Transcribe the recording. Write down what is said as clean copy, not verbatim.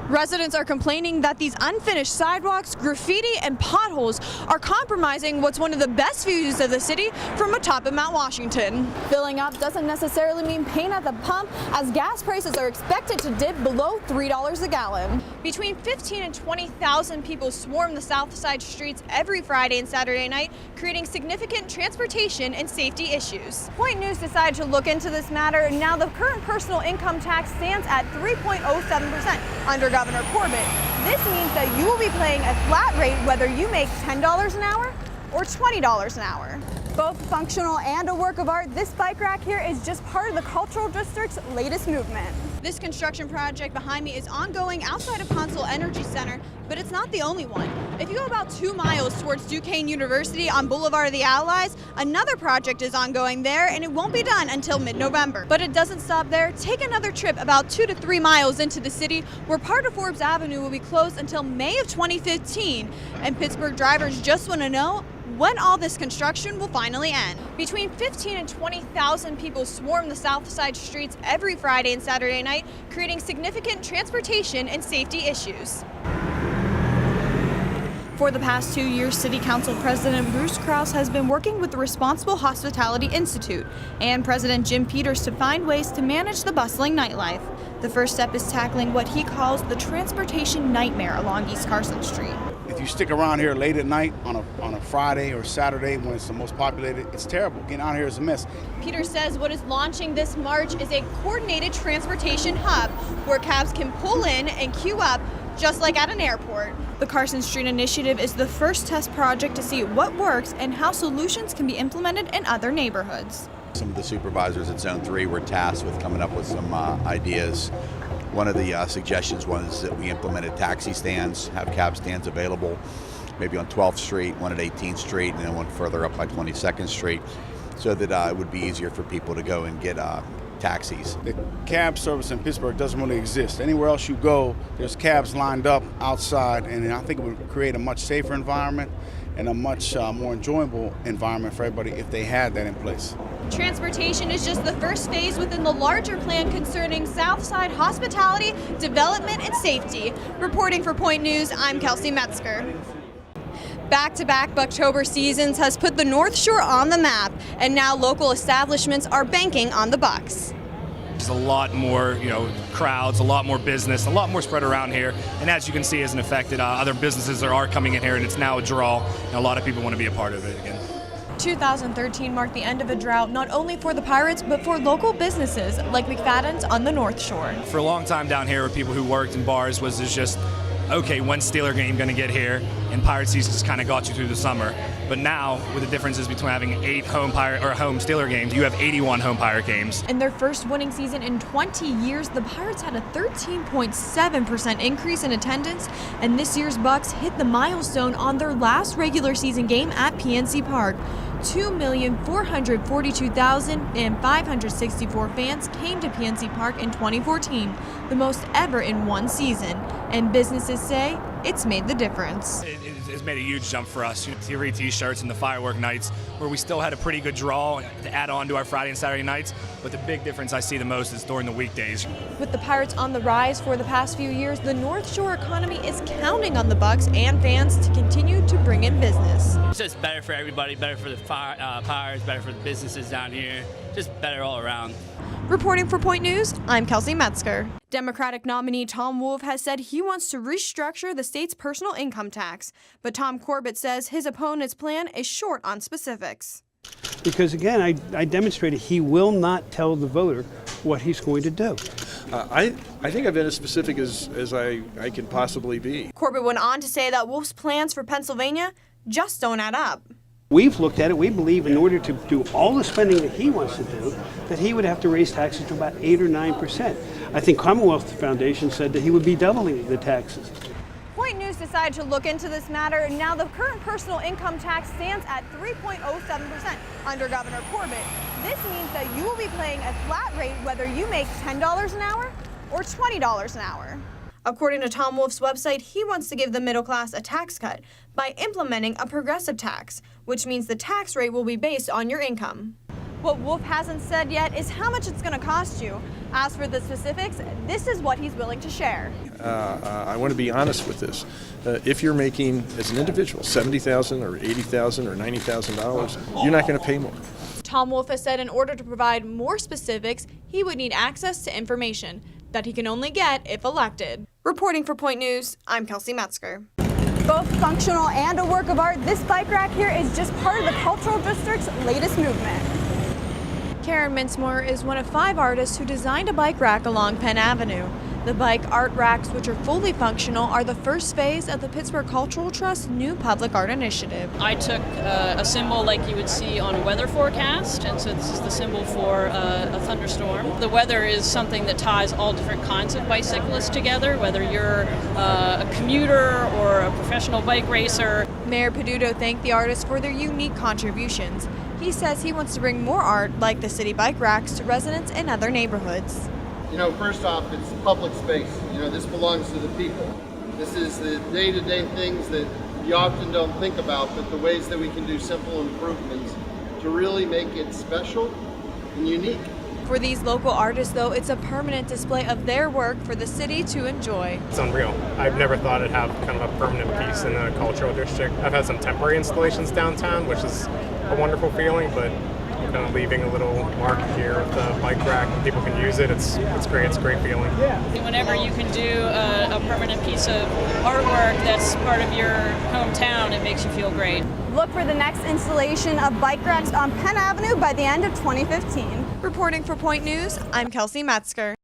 Residents are complaining that these unfinished sidewalks, graffiti, and potholes are compromising what's one of the best views of the city from atop of Mount Washington. Filling up doesn't necessarily mean pain at the pump, as gas prices are expected to dip below $3 a gallon. Between 15 and 20,000 people swarm the south side streets every Friday and Saturday night, creating significant transportation and safety issues. Point News decided to look into this matter. Now the current personal income tax stands at 3.07% under Governor Corbett. This means that you will be paying a flat rate whether you make $10 an hour or $20 an hour. Both functional and a work of art, this bike rack here is just part of the Cultural District's latest movement. This construction project behind me is ongoing outside of Consol Energy Center, but it's not the only one. If you go about 2 miles towards Duquesne University on Boulevard of the Allies, another project is ongoing there, and it won't be done until mid-November. But it doesn't stop there. Take another trip about 2 to 3 miles into the city, where part of Forbes Avenue will be closed until May of 2015, and Pittsburgh drivers just want to know when all this construction will finally end. Between 15 and 20,000 people swarm the south side streets every Friday and Saturday night, creating significant transportation and safety issues. For the past 2 years, City Council President Bruce Krause has been working with the Responsible Hospitality Institute and President Jim Peters to find ways to manage the bustling nightlife. The first step is tackling what he calls the transportation nightmare along East Carson Street. If you stick around here late at night on a Friday or Saturday when it's the most populated, it's terrible. Getting out here is a mess. Peters says what is launching this March is a coordinated transportation hub where cabs can pull in and queue up just like at an airport. The Carson Street Initiative is the first test project to see what works and how solutions can be implemented in other neighborhoods. Some of the supervisors at Zone 3 were tasked with coming up with some ideas. One of the suggestions was that we implemented taxi stands, have cab stands available, maybe on 12th Street, one at 18th Street, and then one further up by 22nd Street, so that it would be easier for people to go and get taxis. The cab service in Pittsburgh doesn't really exist. Anywhere else you go, there's cabs lined up outside, and I think it would create a much safer environment and a much more enjoyable environment for everybody if they had that in place. Transportation is just the first phase within the larger plan concerning Southside hospitality, development, and safety. Reporting for Point News, I'm Kelsey Metzger. Back-to-back Bucktober seasons has put the North Shore on the map, and now local establishments are banking on the Bucks. There's a lot more, crowds, a lot more business, a lot more spread around here. And as you can see, isn't affected. Other businesses are coming in here, and it's now a draw. And a lot of people want to be a part of it again. 2013 marked the end of a drought not only for the Pirates, but for local businesses like McFadden's on the North Shore. For a long time down here, people who worked in bars was just, okay, when's Steeler game going to get here? And Pirate season just kind of got you through the summer. But now, with the differences between having 8 home Steeler games, you have 81 home Pirate games. In their first winning season in 20 years, the Pirates had a 13.7% increase in attendance, and this year's Bucks hit the milestone on their last regular season game at PNC Park. 2,442,564 fans came to PNC Park in 2014, the most ever in one season, and businesses say it's made the difference. It's made a huge jump for us. Free T-shirts and the firework nights, where we still had a pretty good draw to add on to our Friday and Saturday nights, but the big difference I see the most is during the weekdays. With the Pirates on the rise for the past few years, the North Shore economy is counting on the Bucks and fans to continue to bring in business. It's just better for everybody, better for the Pirates, better for the businesses down here, just better all around. Reporting for Point News, I'm Kelsey Metzger. Democratic nominee Tom Wolf has said he wants to restructure the state's personal income tax, but Tom Corbett says his opponent's plan is short on specifics. Because again, I demonstrated he will not tell the voter what he's going to do. I think I've been as specific as I can possibly be. Corbett went on to say that Wolf's plans for Pennsylvania just don't add up. We've looked at it. We believe in order to do all the spending that he wants to do, that he would have to raise taxes to about 8 or 9%. I think Commonwealth Foundation said that he would be doubling the taxes. Point News decided to look into this matter. Now the current personal income tax stands at 3.07% under Governor Corbett. This means that you will be paying a flat rate whether you make $10 an hour or $20 an hour. According to Tom Wolf's website, he wants to give the middle class a tax cut by implementing a progressive tax, which means the tax rate will be based on your income. What Wolf hasn't said yet is how much it's going to cost you. As for the specifics, this is what he's willing to share. I want to be honest with this. If you're making, as an individual, $70,000 or $80,000 or $90,000, you're not going to pay more. Tom Wolf has said in order to provide more specifics, he would need access to information that he can only get if elected. Reporting for Point News, I'm Kelsey Metzger. Both functional and a work of art, this bike rack here is just part of the Cultural District's latest movement. Karen Mintzmore is one of 5 artists who designed a bike rack along Penn Avenue. The bike art racks, which are fully functional, are the first phase of the Pittsburgh Cultural Trust's new public art initiative. I took a symbol like you would see on a weather forecast, and so this is the symbol for a thunderstorm. The weather is something that ties all different kinds of bicyclists together, whether you're a commuter or a professional bike racer. Mayor Peduto thanked the artists for their unique contributions. He says he wants to bring more art like the city bike racks to residents in other neighborhoods. You know, first off, it's public space. You know, this belongs to the people. This is the day-to-day things that you often don't think about, but the ways that we can do simple improvements to really make it special and unique. For these local artists, though, it's a permanent display of their work for the city to enjoy. It's unreal. I've never thought it'd have kind of a permanent piece in the cultural district. I've had some temporary installations downtown, which is a wonderful feeling, but kind of leaving a little mark here with the bike rack and people can use it. It's great. It's a great feeling. Whenever you can do a permanent piece of artwork that's part of your hometown, it makes you feel great. Look for the next installation of bike racks on Penn Avenue by the end of 2015. Reporting for Point News, I'm Kelsey Metzger.